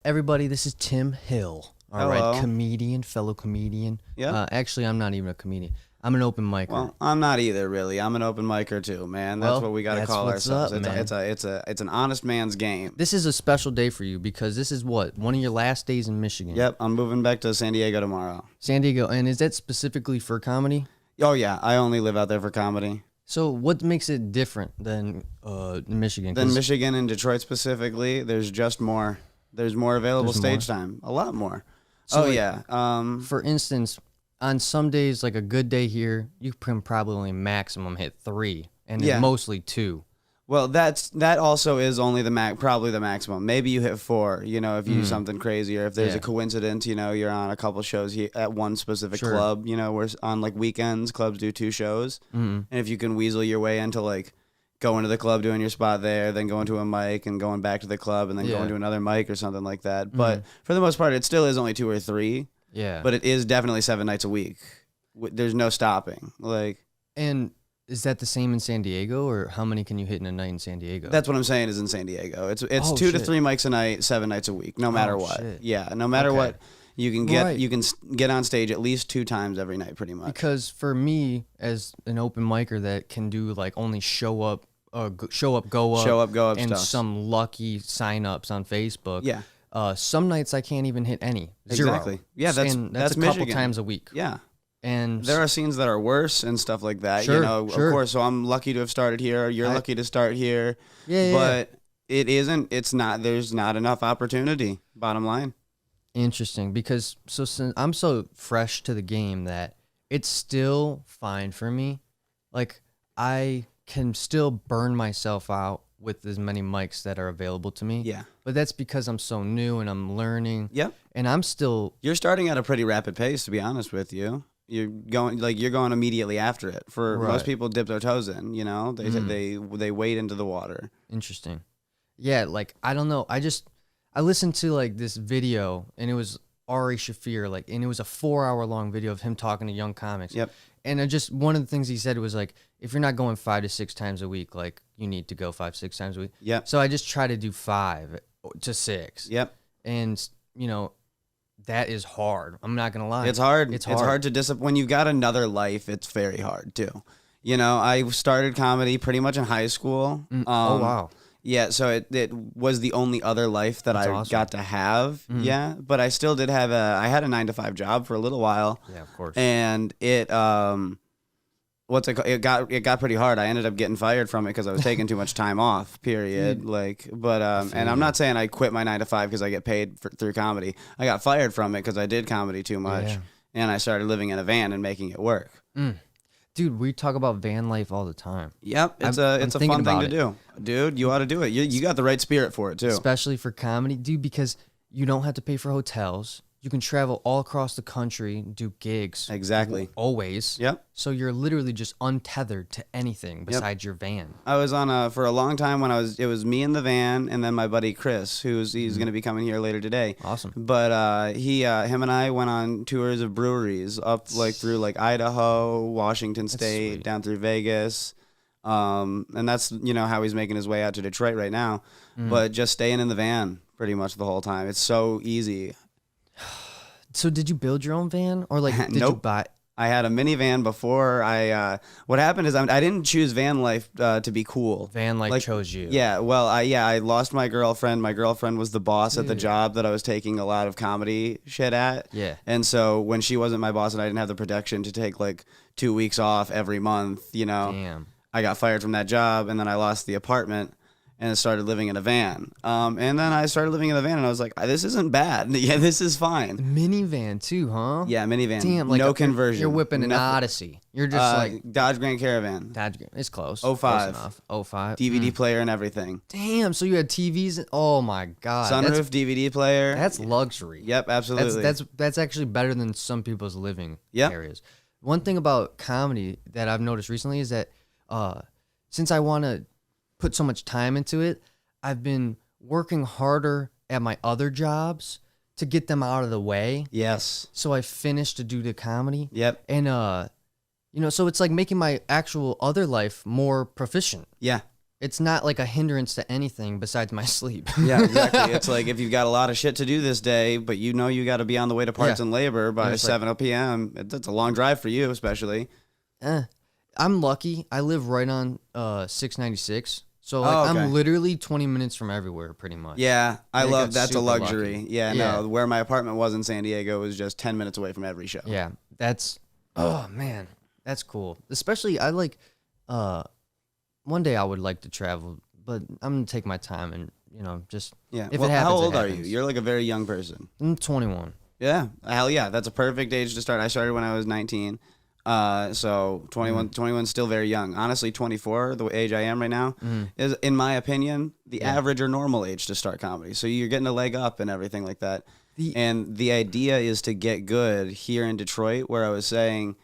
Everybody, this is Tim Hill. All right, Hello. comedian, fellow comedian. Yep. Actually, I'm not even a comedian. I'm an open micer. Well, I'm not either, really. I'm an open micer too, man. That's Well, what we got to that's call what's ourselves. up, man. It's an honest man's game. This is a special day for you because this is one of your last days in Michigan. Yep, I'm moving back to San Diego tomorrow. San Diego, and is that specifically for comedy? Oh yeah, I only live out there for comedy. So what makes it different than Michigan? Then 'Cause- Michigan and Detroit specifically, there's just more. There's more available There's stage time. A lot more. So, oh like, yeah. For instance, on some days, like a good day here, you can probably only maximum hit 3, and Yeah. then mostly 2. Well, that also is only probably the maximum. Maybe you hit 4. You know, if you do something crazy, or if there's Yeah. a coincidence. You know, you're on a couple shows at one specific Sure. club. You know, where on like weekends, clubs do 2 shows, and if you can weasel your way into like going to the club, doing your spot there, then going to a mic and going back to the club, and then Yeah. going to another mic or something like that. But for the most part, it still is only 2 or 3. Yeah. But it is definitely 7 nights a week. There's no stopping. Like. And is that the same in San Diego, or how many can you hit in a night in San Diego? That's what I'm saying is in San Diego. It's Oh, 2 to shit. 3 mics a night, 7 nights a week, no matter what. Shit. Yeah, no matter Okay. what, you can get Right. get on stage at least 2 times every night, pretty much. Because for me, as an open micer that can do like only show up, go up, Show up, go up and stuff. some lucky sign-ups on Facebook. Yeah. Some nights I can't even hit any. 0. Exactly. Yeah, that's and that's a couple Michigan. times a week. Yeah, And there are scenes that are worse and stuff like that. Sure, you know, sure. of course. So I'm lucky to have started here. You're lucky to start here. Yeah, But it isn't. It's not. There's not enough opportunity. Bottom line. interesting because since I'm so fresh to the game that it's still fine for me. Like I can still burn myself out with as many mics that are available to me. Yeah. But that's because I'm so new and I'm learning. Yep. And I'm still You're starting at a pretty rapid pace, to be honest with you. You're going immediately after it. For Right. most people, dip their toes in. You know, they wade into the water. interesting. Yeah, like I don't know. I listened to like this video and it was Ari Shafir, like, and it was a 4-hour long video of him talking to young comics. Yep. And one of the things he said was like, if you're not going 5 to 6 times a week, like you need to go 5, 6 times a week. Yep. So I just try to do 5 to 6. Yep. And that is hard. I'm not gonna lie. It's hard. It's It's hard. hard to discipline. When you've got another life, it's very hard too. You know, I started comedy pretty much in high school. Oh wow. Yeah, so it was the only other life that That's I awesome. got to have. Yeah, but I still did have I had a 9 to 5 job for a little while. Yeah, of course. And it it got pretty hard. I ended up getting fired from it because I was taking too much time off, period. And I'm not saying I quit my 9 to 5 because I get paid through comedy. I got fired from it because I did comedy too much. Yeah. And I started living in a van and making it work. Dude, we talk about van life all the time. Yep, it's I'm a thinking fun thing about to it. do. Dude, you ought to do it. You got the right spirit for it too. Especially for comedy, dude, because you don't have to pay for hotels. You can travel all across the country, do gigs. Exactly. Always. Yep. So you're literally just untethered to anything besides your van. I was on for a long time when it was me in the van and then my buddy Chris, he's going to be coming here later today. Awesome. But him and I went on tours of breweries up like through like Idaho, Washington State, sweet. down through Vegas. And that's, how he's making his way out to Detroit right now. But just staying in the van pretty much the whole time. It's so easy. So did you build your own van or like did you Nope. buy? I had a minivan before what happened is I didn't choose van life to be cool. Van life chose you. Yeah, well, I lost my girlfriend. My girlfriend was the boss at the job that I was taking a lot of comedy shit at. Yeah. And so when she wasn't my boss and I didn't have the protection to take like 2 weeks off every month, Damn. I got fired from that job and then I lost the apartment and started living in a van. And then I started living in the van and I was like, this isn't bad. Yeah, this is fine. Minivan too, huh? Yeah, minivan. Damn, like no conversion. You're whipping an Nothing. Odyssey. You're just like Dodge Grand Caravan. it's close. 05. Close enough. 05. DVD player and everything. Damn, so you had TVs? Oh my god. Sunroof, DVD player. That's luxury. Yep, absolutely. That's actually better than some people's living Yep. areas. One thing about comedy that I've noticed recently is that since I want to put so much time into it, I've been working harder at my other jobs to get them out of the way. Yes. So I finished to do the comedy. Yep. And so it's like making my actual other life more proficient. Yeah. It's not like a hindrance to anything besides my sleep. Yeah, exactly. It's like if you've got a lot of shit to do this day, but you know you got to be on the way to parts Yeah. and labor by it's 7 p.m. It's a long drive for you, especially. I'm lucky. I live right on 696. So like Oh, okay. I'm literally 20 minutes from everywhere pretty much. Yeah, I Like, love that's that's a super luxury. lucky. Yeah, Yeah. no, where my apartment was in San Diego was just 10 minutes away from every show. Yeah. That's oh man. That's cool. Especially I like one day I would like to travel, but I'm going to take my time and, just Yeah. if Well, it happens. how old it are you? happens. You're like a very young person. I'm 21. Yeah. Hell yeah. That's a perfect age to start. I started when I was 19. So 21, 21 is still very young. Honestly, 24, the age I am right now, is, in my opinion, the average or normal age to start comedy. So you're getting a leg up and everything like that. And the idea is to get good here in Detroit, where I was saying,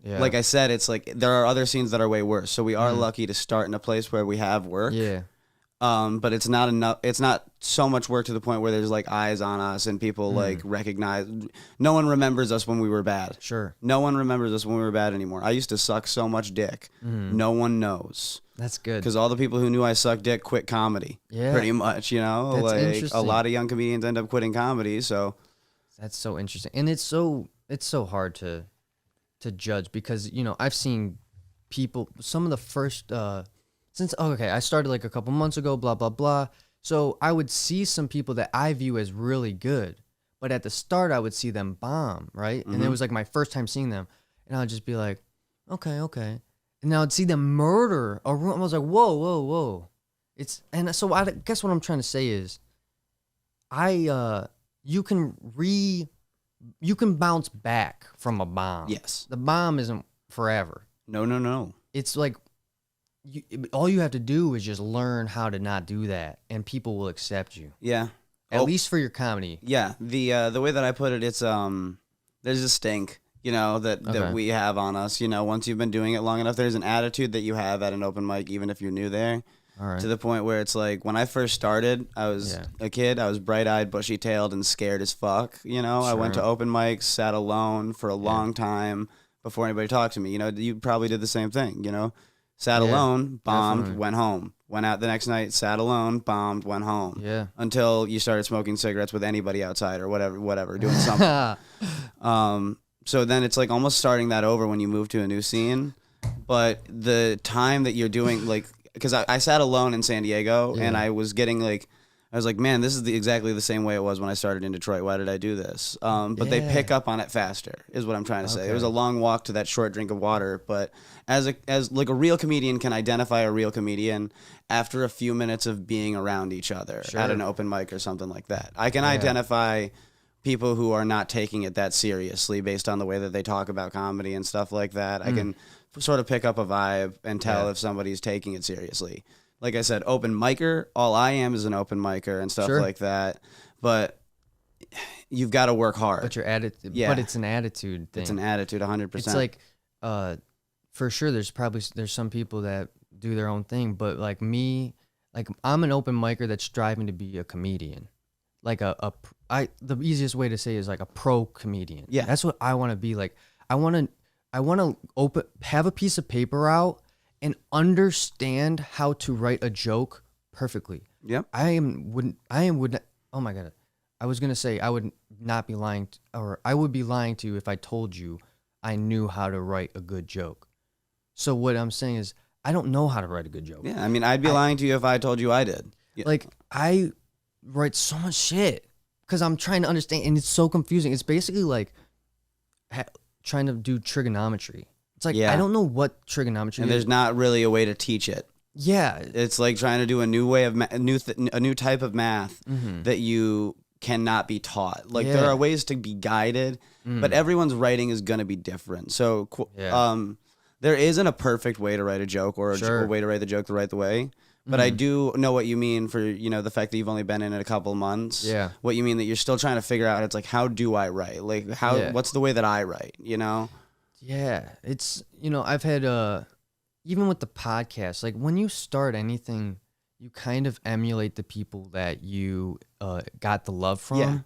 Yeah. like I said, it's like there are other scenes that are way worse. So we are lucky to start in a place where we have work. Yeah. But it's not enough. It's not so much work to the point where there's like eyes on us and people like recognize. No one remembers us when we were bad. Sure. No one remembers us when we were bad anymore. I used to suck so much dick. No one knows. That's good. Because all the people who knew I sucked dick quit comedy. Yeah. Pretty much, That's like interesting. a lot of young comedians end up quitting comedy. So That's so interesting. And it's so hard to judge because, I've seen people, some of the first I started like a couple months ago, blah blah blah. So I would see some people that I view as really good, but at the start I would see them bomb, right? And it was like my first time seeing them, and I'd just be like, okay, and then I'd see them murder a room. I was like, whoa. So I guess what I'm trying to say is, you can bounce back from a bomb. yes, The bomb isn't forever. no. It's like all you have to do is just learn how to not do that, and people will accept you. Yeah. At least for your comedy. Yeah, the way that I put it, it's there's a stink, that Okay. we have on us. Once you've been doing it long enough, there's an attitude that you have at an open mic, even if you're new there, All right. to the point where it's like when I first started, I was Yeah. a kid, I was bright-eyed, bushy-tailed, and scared as fuck. I went to Sure. open mics, sat alone for a long time before anybody talked to me. You probably did the same thing. Sat Yeah, alone, bombed, definitely. went home. Went out the next night, sat alone, bombed, went home. Yeah. Until you started smoking cigarettes with anybody outside or whatever, doing something. So then it's like almost starting that over when you move to a new scene. But the time that you're doing, like, because I sat alone in San Diego and I was getting like, I was like, man, this is exactly the same way it was when I started in Detroit. Why did I do this? But they Yeah. pick up on it faster, is what I'm trying to say. It Okay. was a long walk to that short drink of water, but as like a real comedian can identify a real comedian after a few minutes of being around each other Sure. at an open mic or something like that. I can identify people who are not taking it that seriously based on the way that they talk about comedy and stuff like that. I can sort of pick up a vibe and tell if somebody's taking it seriously. Like I said, open micer, all I am is an open micer and stuff Sure. like that. But you've got to work hard. But your attitude. Yeah. But it's an attitude thing. It's an attitude, 100%. It's like, for sure, there's some people that do their own thing, but like me, like I'm an open micer that's striving to be a comedian, like the easiest way to say is like a pro comedian. Yeah. That's what I want to be. Like I want to have a piece of paper out and understand how to write a joke perfectly. Yep. Oh my God. I was going to say I would not be lying, or I would be lying to you if I told you I knew how to write a good joke. So what I'm saying is I don't know how to write a good joke. Yeah, I mean, I'd be lying to you if I told you I did. Yeah. Like I write so much shit because I'm trying to understand, and it's so confusing. It's basically like trying to do trigonometry. It's like Yeah. I don't know what trigonometry And is. there's not really a way to teach it. Yeah. It's like trying to do a new way of a new type of math that you cannot be taught. Like there Yeah. are ways to be guided, but everyone's writing is going to be different. So Yeah. there isn't a perfect way to write a joke or Sure. a way to write the joke the right way. But I do know what you mean for, the fact that you've only been in it a couple months. Yeah. What you mean that you're still trying to figure out, it's like, how do I write? Like what's the way that I write, Yeah, it's I've had even with the podcast, like when you start anything, you kind of emulate the people that you got the love from. Yeah.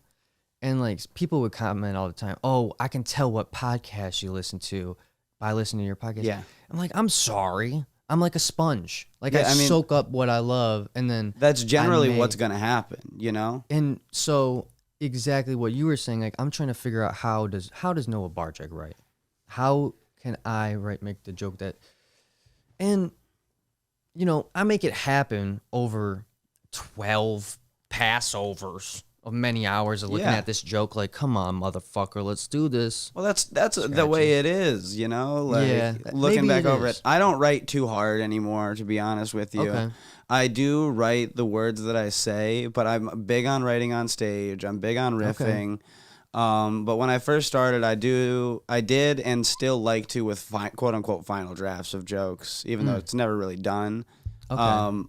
And like people would comment all the time, "Oh, I can tell what podcast you listen to by listening to your podcast." Yeah. I'm like, "I'm sorry. I'm like a sponge. Like Yeah, I I mean- soak up what I love, and then That's generally make- what's gonna happen, you know. and so exactly what you were saying. Like I'm trying to figure out how does Noah Barczyk write? How can I make the joke that, and I make it happen over 12 Passovers of many hours of looking Yeah. at this joke. Like, come on, motherfucker, let's do this. Well, that's the way it is, you know. Like Yeah, looking maybe back it over is. it, I don't write too hard anymore, to be honest with you. Okay. I do write the words that I say, but I'm big on writing on stage. I'm big on riffing. But when I first started, I did, and still like to with quote unquote final drafts of jokes, even though it's never really done. Okay.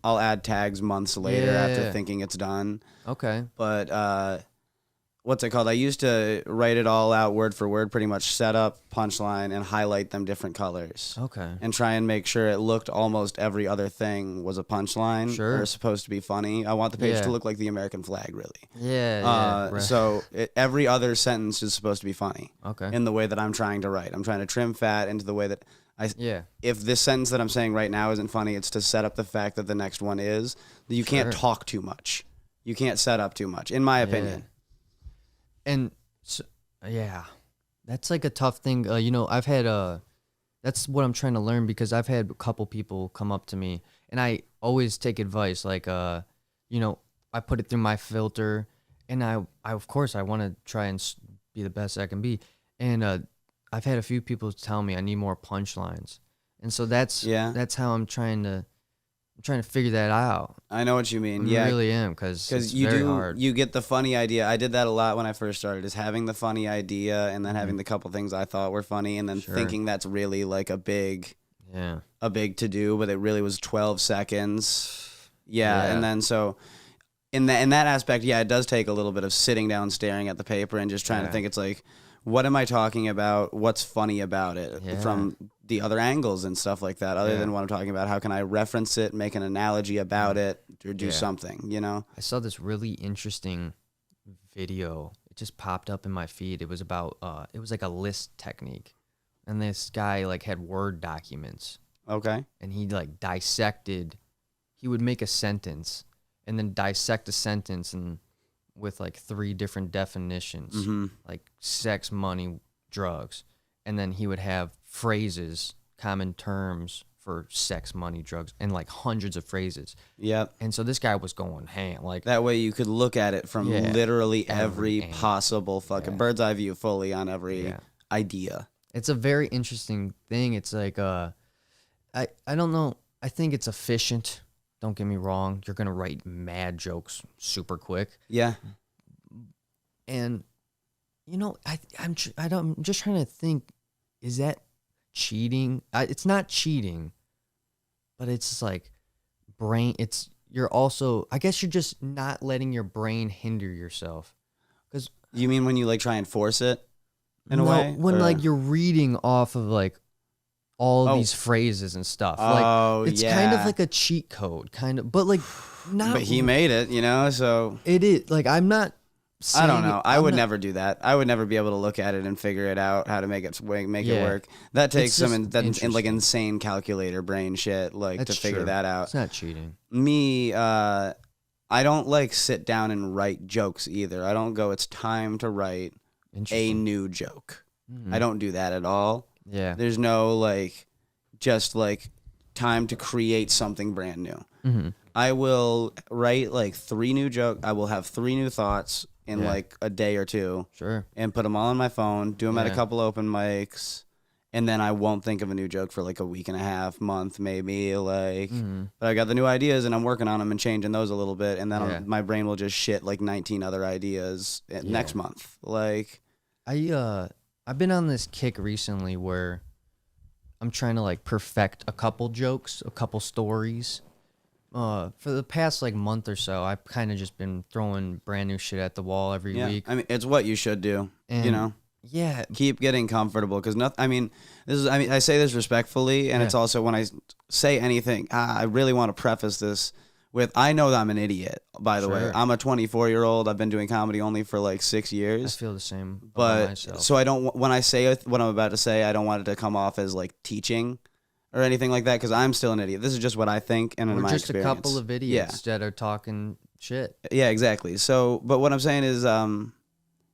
I'll add tags months later after Yeah. thinking it's done. Okay. But what's it called? I used to write it all out word for word, pretty much set up, punchline, and highlight them different colors. Okay. And try and make sure it looked almost every other thing was a punchline Sure. or supposed to be funny. I want the page Yeah. to look like the American flag, really. Yeah. Right. So every other sentence is supposed to be funny Okay. in the way that I'm trying to write. I'm trying to trim fat into the way that Yeah. if this sentence that I'm saying right now isn't funny, it's to set up the fact that the next one is. You can't Sure. talk too much. You can't set up too much, in my opinion. And so, yeah, that's like a tough thing. I've had that's what I'm trying to learn, because I've had a couple people come up to me, and I always take advice. Like, I put it through my filter, and I of course I want to try and be the best I can be. And I've had a few people tell me I need more punchlines, and so that's how I'm trying to figure that out. I know what you mean. I really am, because it's very hard. You get the funny idea. I did that a lot when I first started, is having the funny idea and then having the couple things I thought were funny, and then thinking that's really like a big to do, but it really was 12 seconds. Yeah. And then so in that aspect, it does take a little bit of sitting down, staring at the paper, and just trying to think. It's like, what am I talking about? What's funny about it from the other angles and stuff like that, other than what I'm talking about? How can I reference it, make an analogy about it, or do something, I saw this really interesting video. It just popped up in my feed. It was about, it was like a list technique. And this guy like had Word documents. Okay. And he like dissected, he would make a sentence and then dissect a sentence and with like 3 different definitions, like sex, money, drugs. And then he would have phrases, common terms for sex, money, drugs, and like hundreds of phrases. Yep. And so this guy was going ham. Like, that way you could look at it from literally every angle. possible fucking bird's eye view, fully on every idea. It's a very interesting thing. It's like, I don't know. I think it's efficient. Don't get me wrong. You're going to write mad jokes super quick. Yeah. And, I'm just trying to think, is that cheating? It's not cheating, but it's like you're also, I guess you're just not letting your brain hinder yourself. Because You mean when you like try and force it in a way? When like you're reading off of like all these phrases and stuff. Like it's kind of like a cheat code, kind of, but like not. But he made it, so it is like, I'm not. I don't know. I would never do that. I would never be able to look at it and figure it out how to make it work. That takes some like insane calculator brain shit to figure that out. It's not cheating. Me, I don't like sit down and write jokes either. I don't go, it's time to write a new joke. I don't do that at all. Yeah. There's no just time to create something brand new. I will write 3 new jokes. I will have 3 new thoughts in a day or 2. Sure. And put them all on my phone, do them at a couple open mics, and then I won't think of a new joke for a week and a half, month maybe. But I got the new ideas and I'm working on them and changing those a little bit, and then my brain will just shit 19 other ideas next month. I've been on this kick recently where I'm trying to perfect a couple jokes, a couple stories. For the past month or so, I've kind of just been throwing brand new shit at the wall every week. I mean, it's what you should do. And yeah, keep getting comfortable, because I say this respectfully, and it's also when I say anything, I really want to preface this with, I know that I'm an idiot, by the way. I'm a 24-year-old. I've been doing comedy only for 6 years. I feel the same but myself. So I don't, when I say what I'm about to say, I don't want it to come off as teaching or anything like that because I'm still an idiot. This is just what I think and in We're my just experience. a couple of idiots that are talking shit. Yeah, exactly. So, but what I'm saying is,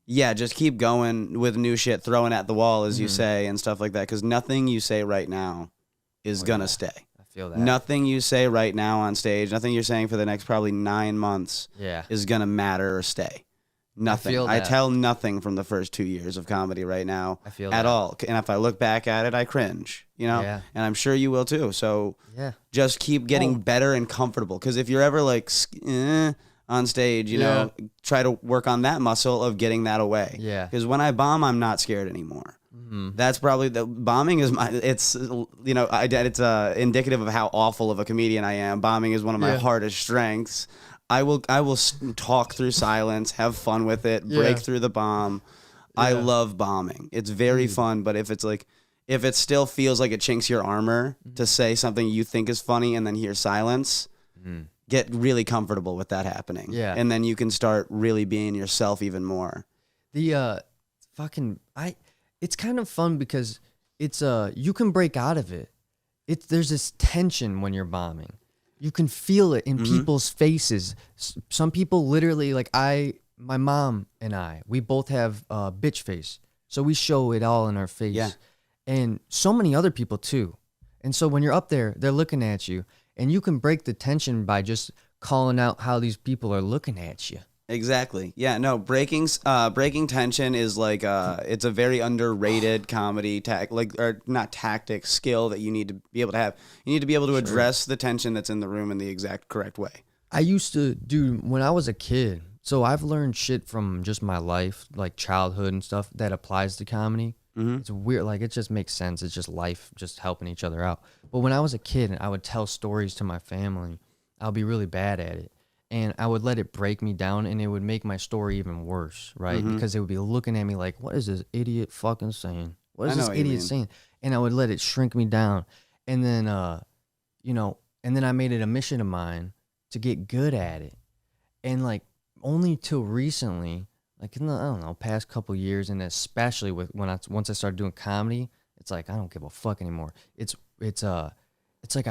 yeah, just keep going with new shit, throwing at the wall, as you say, and stuff like that, because nothing you say right now is gonna stay. I feel that. Nothing you say right now on stage, nothing you're saying for the next probably 9 months Yeah. is gonna matter or stay. Nothing. feel I that. tell nothing from the first 2 years of comedy right now I feel at that. all. And if I look back at it, I cringe, you know? Yeah. And I'm sure you will too. So Yeah. just keep getting better and comfortable. Because if you're ever like on stage, you know, try to work on that muscle of getting that away. Yeah. Because when I bomb, I'm not scared anymore. That's probably the bombing is my. It's you know, it's indicative of how awful of a comedian I am. Bombing is one of my hardest strengths. I will talk through silence, have fun with it, break through the bomb. I love bombing. It's very fun, but if it still feels like it chinks your armor to say something you think is funny and then hear silence, get really comfortable with that happening. Yeah. And then you can start really being yourself even more. The it's kind of fun because it's you can break out of it. There's this tension when you're bombing. You can feel it in people's faces. Some people literally, like my mom and we both have bitch face. So we show it all in our face. Yeah. And so many other people too. And so when you're up there, they're looking at you and you can break the tension by just calling out how these people are looking at you. Exactly. Yeah. No. Breaking tension is like it's a very underrated comedy tactic skill that you need to be able to have. You need to be able to address the tension that's in the room in the exact correct way. I used to do when I was a kid. So I've learned shit from just my life, like childhood and stuff that applies to comedy. It's weird. Like it just makes sense. It's just life, just helping each other out. But when I was a kid, I would tell stories to my family. I'll be really bad at it. And I would let it break me down, and it would make my story even worse, right? Because they would be looking at me like, what is this idiot fucking saying? What is this idiot saying? And I would let it shrink me down. And then, and then I made it a mission of mine to get good at it. And like only till recently, like in the, I don't know, past couple years, and especially once I started doing comedy, it's like, I don't give a fuck anymore. It's like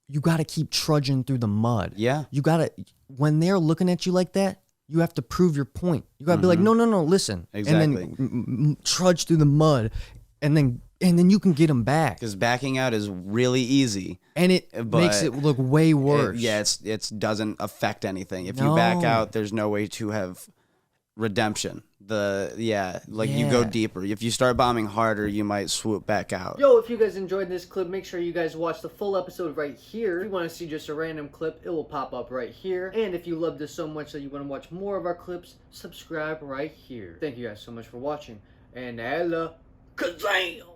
you got to keep trudging through the mud. Yeah. You got to, when they're looking at you like that, you have to prove your point. You got to be like, no, listen. Exactly. And then trudge through the mud, and then you can get them back. Because backing out is really easy. And it makes it look way worse. It doesn't affect anything. If you back out, there's no way to have redemption. You go deeper. If you start bombing harder, you might swoop back out. Yo, if you guys enjoyed this clip, make sure you guys watch the full episode right here. If you want to see just a random clip, it will pop up right here. And if you love this so much that you want to watch more of our clips, subscribe right here. Thank you guys so much for watching. And Ella Kazam!